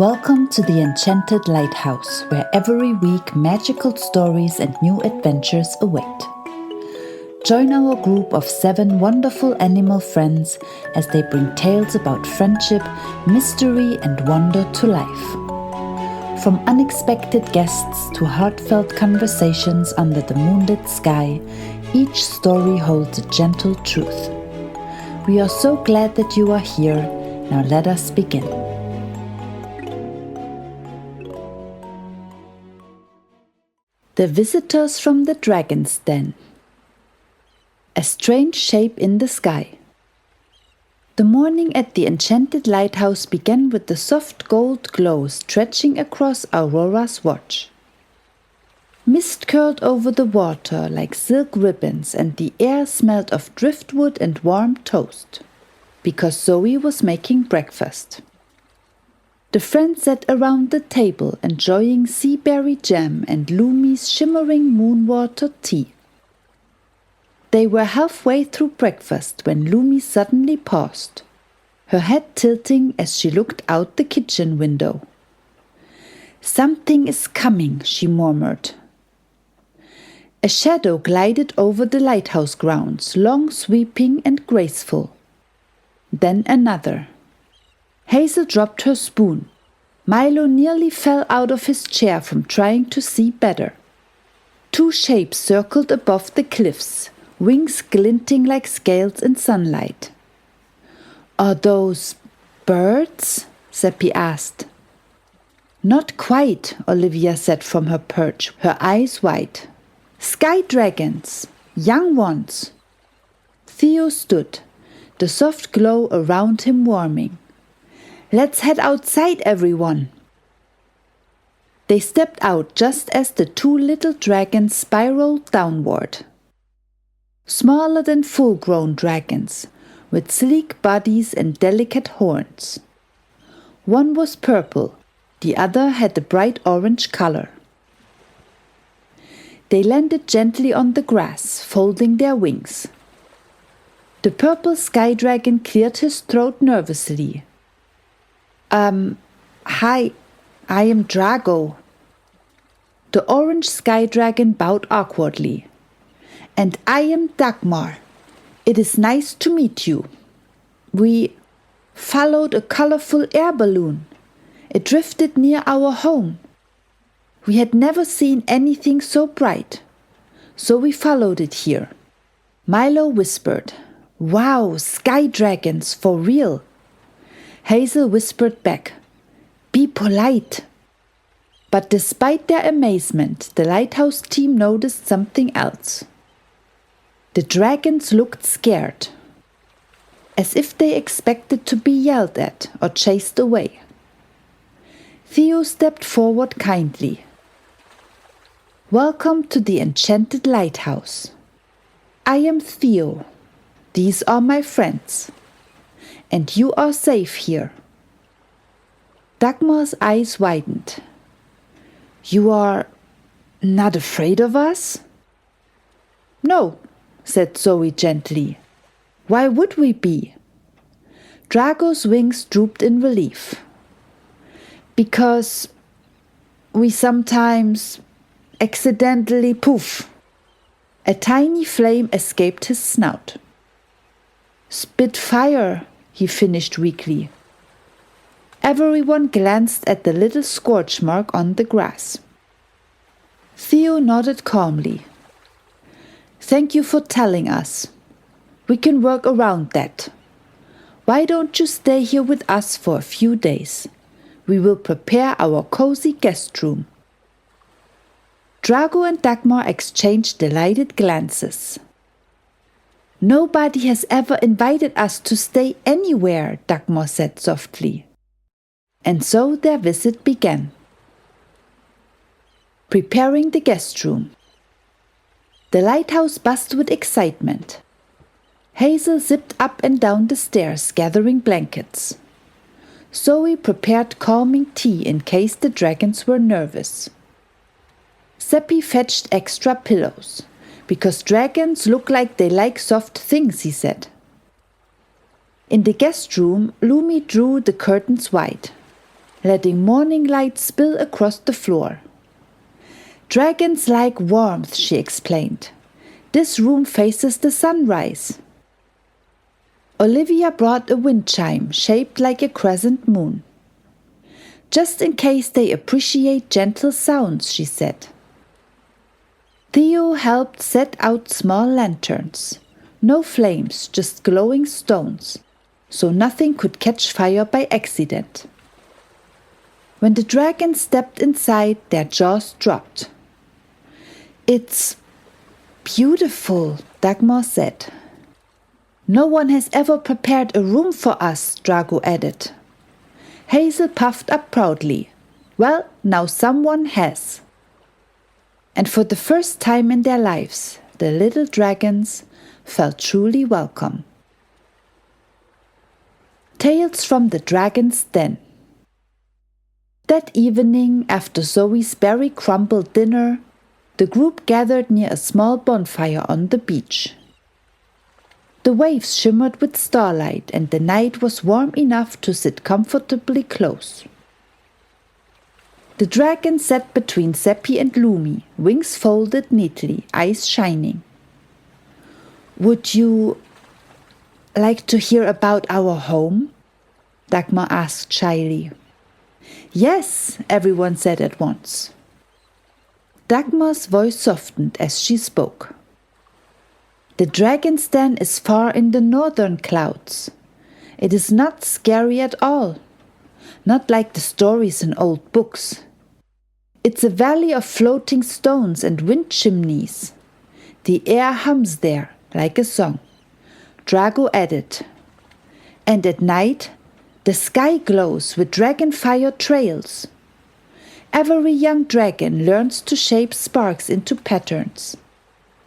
Welcome to the Enchanted Lighthouse, where every week magical stories and new adventures await. Join our group of 7 wonderful animal friends as they bring tales about friendship, mystery, and wonder to life. From unexpected guests to heartfelt conversations under the moonlit sky, each story holds a gentle truth. We are so glad that you are here. Now let us begin. The visitors from the dragon's den. A strange shape in the sky. The morning at the Enchanted Lighthouse began with the soft gold glow stretching across Aurora's watch. Mist curled over the water like silk ribbons, and the air smelled of driftwood and warm toast, because Zoe was making breakfast. The friends sat around the table enjoying sea berry jam and Lumi's shimmering moonwater tea. They were halfway through breakfast when Lumi suddenly paused, her head tilting as she looked out the kitchen window. "Something is coming," she murmured. A shadow glided over the lighthouse grounds, long, sweeping and graceful. Then another. Hazel dropped her spoon. Milo nearly fell out of his chair from trying to see better. 2 shapes circled above the cliffs, wings glinting like scales in sunlight. "Are those birds?" Seppi asked. "Not quite," Olivia said from her perch, her eyes wide. "Sky dragons, young ones." Theo stood, the soft glow around him warming. "Let's head outside, everyone." They stepped out just as the 2 little dragons spiraled downward. Smaller than full-grown dragons, with sleek bodies and delicate horns. One was purple, the other had a bright orange color. They landed gently on the grass, folding their wings. The purple sky dragon cleared his throat nervously. Hi, I am Drago." The orange sky dragon bowed awkwardly. "And I am Dagmar. It is nice to meet you. We followed a colorful air balloon. It drifted near our home. We had never seen anything so bright, so we followed it here." Milo whispered, "Wow, sky dragons, for real." Hazel whispered back, "Be polite." But despite their amazement, the lighthouse team noticed something else. The dragons looked scared, as if they expected to be yelled at or chased away. Theo stepped forward kindly. "Welcome to the Enchanted Lighthouse. I am Theo. These are my friends. And you are safe here." Dagmar's eyes widened. "You are not afraid of us?" "No," said Zoe gently. "Why would we be?" Drago's wings drooped in relief. "Because we sometimes accidentally poof." A tiny flame escaped his snout. "Spit fire," he finished weakly. Everyone glanced at the little scorch mark on the grass. Theo nodded calmly. "Thank you for telling us. We can work around that. Why don't you stay here with us for a few days? We will prepare our cozy guest room." Drago and Dagmar exchanged delighted glances. "Nobody has ever invited us to stay anywhere," Dagmar said softly. And so their visit began. Preparing the guest room. The lighthouse buzzed with excitement. Hazel zipped up and down the stairs gathering blankets. Zoe prepared calming tea in case the dragons were nervous. Seppi fetched extra pillows. "Because dragons look like they like soft things," he said. In the guest room, Lumi drew the curtains wide. letting morning light spill across the floor. "Dragons like warmth," she explained. "This room faces the sunrise." Olivia brought a wind chime shaped like a crescent moon. "Just in case they appreciate gentle sounds," she said. Theo helped set out small lanterns. No flames, just glowing stones, so nothing could catch fire by accident. When the dragons stepped inside, their jaws dropped. "It's beautiful," Dagmar said. "No one has ever prepared a room for us," Drago added. Hazel puffed up proudly. "Well, now someone has." And for the first time in their lives, the little dragons felt truly welcome. Tales from the Dragon's Den. That evening, after Zoe's berry-crumbled dinner, the group gathered near a small bonfire on the beach. The waves shimmered with starlight, and the night was warm enough to sit comfortably close. The dragon sat between Seppi and Lumi, wings folded neatly, eyes shining. "Would you like to hear about our home?" Dagmar asked shyly. "Yes," everyone said at once. Dagmar's voice softened as she spoke. "The dragon's den is far in the northern clouds. It is not scary at all, not like the stories in old books. It's a valley of floating stones and wind chimneys. The air hums there like a song," Drago added. "And at night, the sky glows with dragon-fire trails. Every young dragon learns to shape sparks into patterns.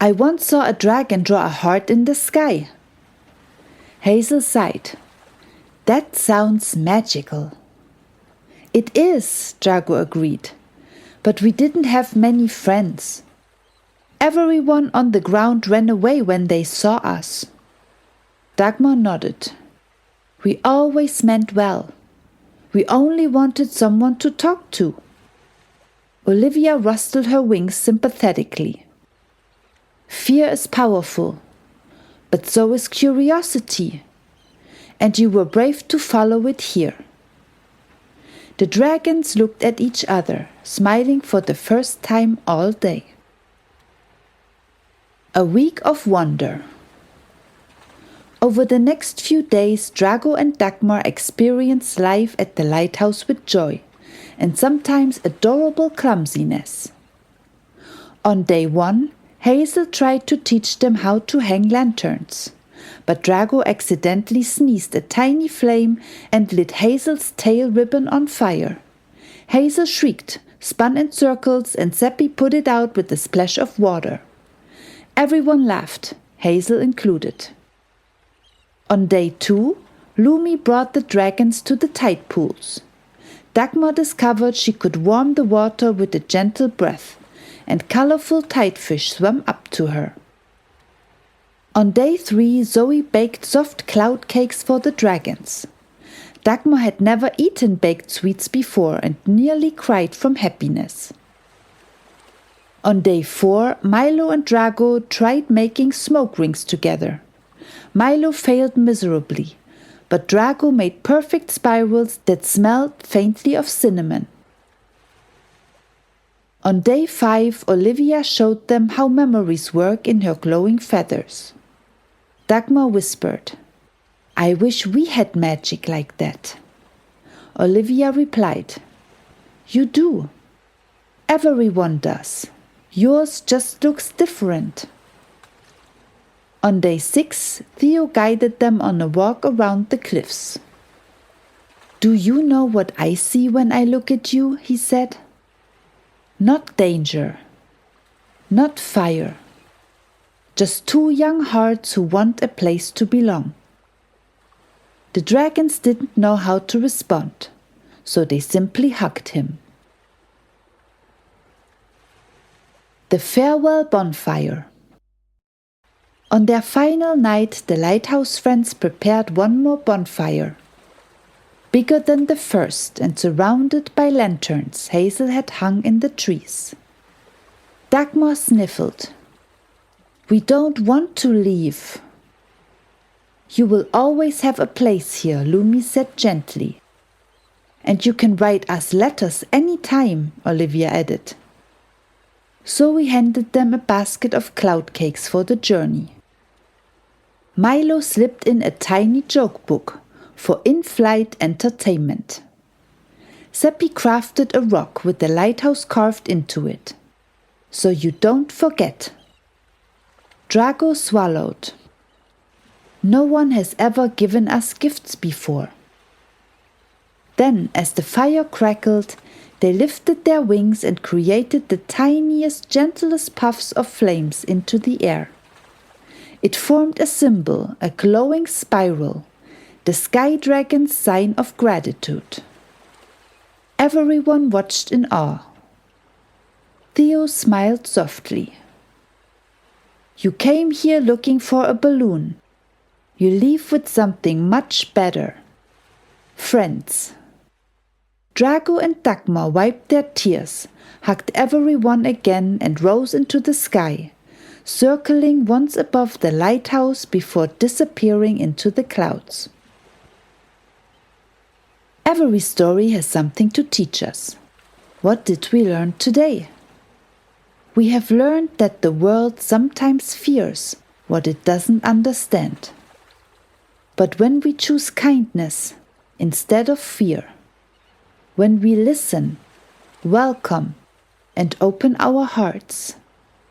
I once saw a dragon draw a heart in the sky." Hazel sighed. "That sounds magical." "It is," Drago agreed. "But we didn't have many friends. Everyone on the ground ran away when they saw us." Dagmar nodded. "We always meant well. We only wanted someone to talk to." Olivia rustled her wings sympathetically. "Fear is powerful, but so is curiosity. And you were brave to follow it here." The dragons looked at each other, smiling for the first time all day. A week of wonder. Over the next few days, Drago and Dagmar experienced life at the lighthouse with joy, and sometimes adorable clumsiness. On day 1, Hazel tried to teach them how to hang lanterns, but Drago accidentally sneezed a tiny flame and lit Hazel's tail ribbon on fire. Hazel shrieked, spun in circles, and Seppi put it out with a splash of water. Everyone laughed, Hazel included. On day 2, Lumi brought the dragons to the tide pools. Dagmar discovered she could warm the water with a gentle breath, and colorful tidefish swam up to her. On day 3, Zoe baked soft cloud cakes for the dragons. Dagmar had never eaten baked sweets before and nearly cried from happiness. On day 4, Milo and Drago tried making smoke rings together. Milo failed miserably, but Drago made perfect spirals that smelled faintly of cinnamon. On day 5, Olivia showed them how memories work in her glowing feathers. Dagmar whispered, "I wish we had magic like that." Olivia replied, "You do. Everyone does. Yours just looks different." On day 6, Theo guided them on a walk around the cliffs. "Do you know what I see when I look at you?" he said. "Not danger, not fire. Just 2 young hearts who want a place to belong." The dragons didn't know how to respond, so they simply hugged him. The farewell bonfire. On their final night, the lighthouse friends prepared one more bonfire. bigger than the first and surrounded by lanterns Hazel had hung in the trees. Dagmar sniffled. "We don't want to leave." "You will always have a place here," Lumi said gently. "And you can write us letters any time," Olivia added. So we handed them a basket of cloud cakes for the journey. Milo slipped in a tiny joke book for in-flight entertainment. Seppi crafted a rock with the lighthouse carved into it. "So you don't forget." Drago swallowed. "No one has ever given us gifts before." Then, as the fire crackled, they lifted their wings and created the tiniest, gentlest puffs of flames into the air. It formed a symbol, a glowing spiral, the sky dragon's sign of gratitude. Everyone watched in awe. Theo smiled softly. "You came here looking for a balloon. You leave with something much better. Friends." Drago and Dagmar wiped their tears, hugged everyone again and rose into the sky, circling once above the lighthouse before disappearing into the clouds. Every story has something to teach us. What did we learn today? We have learned that the world sometimes fears what it doesn't understand. But when we choose kindness instead of fear, when we listen, welcome, and open our hearts,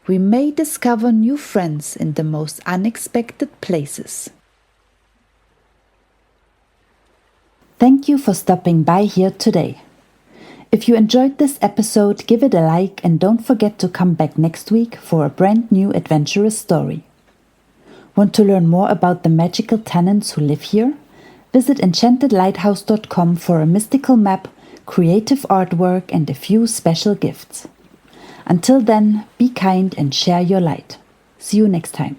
we may discover new friends in the most unexpected places. Thank you for stopping by here today. If you enjoyed this episode, give it a like and don't forget to come back next week for a brand new adventurous story. Want to learn more about the magical tenants who live here? Visit enchantedlighthouse.com for a mystical map, creative artwork, and a few special gifts. Until then, be kind and share your light. See you next time.